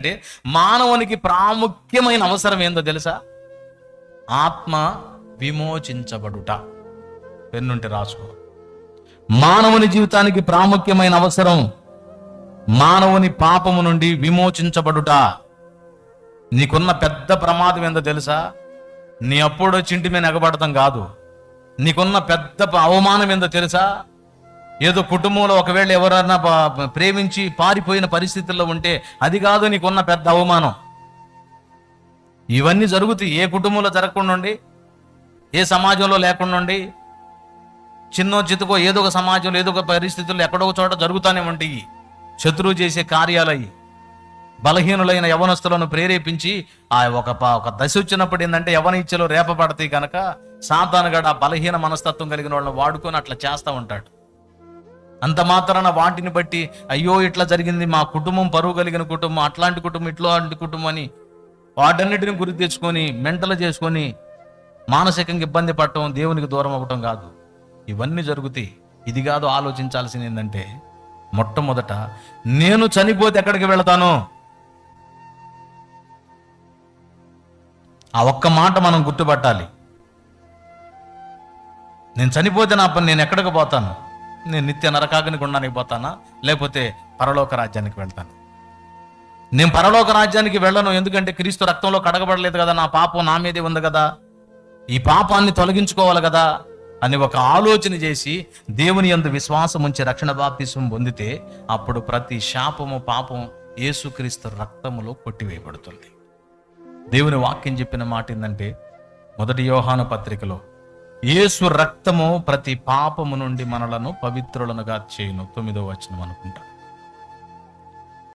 అంటే మానవునికి ప్రాముఖ్యమైన అవసరం ఏందో తెలుసా? ఆత్మ విమోచించబడుట. పెన్నుంటే రాసుకో. మానవుని జీవితానికి ప్రాముఖ్యమైన అవసరం మానవుని పాపము నుండి విమోచించబడుట. నీకున్న పెద్ద ప్రమాదం ఏందో తెలుసా? నీ అప్పుడు చింటి మీద ఎగబడతాం కాదు. నీకున్న పెద్ద అవమానం ఏందో తెలుసా? ఏదో కుటుంబంలో ఒకవేళ ఎవరన్నా ప్రేమించి పారిపోయిన పరిస్థితుల్లో ఉంటే అది కాదు నీకున్న పెద్ద అవమానం. ఇవన్నీ జరుగుతాయి. ఏ కుటుంబంలో జరగకుండా ఉండి, ఏ సమాజంలో లేకుండా ఉండి, చిన్నో చితుకో ఏదో ఒక సమాజంలో ఏదో ఒక పరిస్థితుల్లో ఎక్కడో ఒక చోట జరుగుతూనే ఉంటాయి. శత్రువు చేసే కార్యాలయ్యి బలహీనులైన యవనస్తులను ప్రేరేపించి ఒక దశ వచ్చినప్పుడు ఏంటంటే యవన ఇచ్చలో రేపబడతాయి కనుక సాతానుగాడు ఆ బలహీన మనస్తత్వం కలిగిన వాళ్ళని వాడుకొని అట్లా చేస్తూ ఉంటాడు. అంత మాత్రాన వాటిని బట్టి అయ్యో ఇట్లా జరిగింది, మా కుటుంబం పరువు కలిగిన కుటుంబం, అట్లాంటి కుటుంబం, ఇట్లాంటి కుటుంబం అని వాటన్నిటిని గురి తెచ్చుకొని మెంటలు చేసుకొని మానసికంగా ఇబ్బంది పడటం, దేవునికి దూరం అవ్వటం కాదు. ఇవన్నీ జరుగుతాయి. ఇది కాదు ఆలోచించాల్సింది ఏంటంటే, మొట్టమొదట నేను చనిపోతే ఎక్కడికి వెళతాను? ఆ ఒక్క మాట మనం గుర్తుపట్టాలి. నేను చనిపోతే నా పని, నేను ఎక్కడికి పోతాను? నేను నిత్య నరకాగ్ని గుండానికి పోతానా, లేకపోతే పరలోక రాజ్యానికి వెళ్తాను? నేను పరలోక రాజ్యానికి వెళ్ళను. ఎందుకంటే క్రీస్తు రక్తంలో కడగబడలేదు కదా, నా పాపం నా మీదే ఉంది కదా, ఈ పాపాన్ని తొలగించుకోవాలి కదా అని ఒక ఆలోచన చేసి దేవుని యందు విశ్వాసం ఉంచి రక్షణ బాప్తిస్మం పొందితే అప్పుడు ప్రతి శాపము పాపం యేసుక్రీస్తు రక్తములో కొట్టివేయబడుతుంది. దేవుని వాక్యం చెప్పిన మాట ఏంటంటే, 1 యోహాను పత్రికలో యేసు రక్తము ప్రతి పాపము నుండి మనలను పవిత్రులనుగా చేయును, 9వ వచనం అనుకుంటా.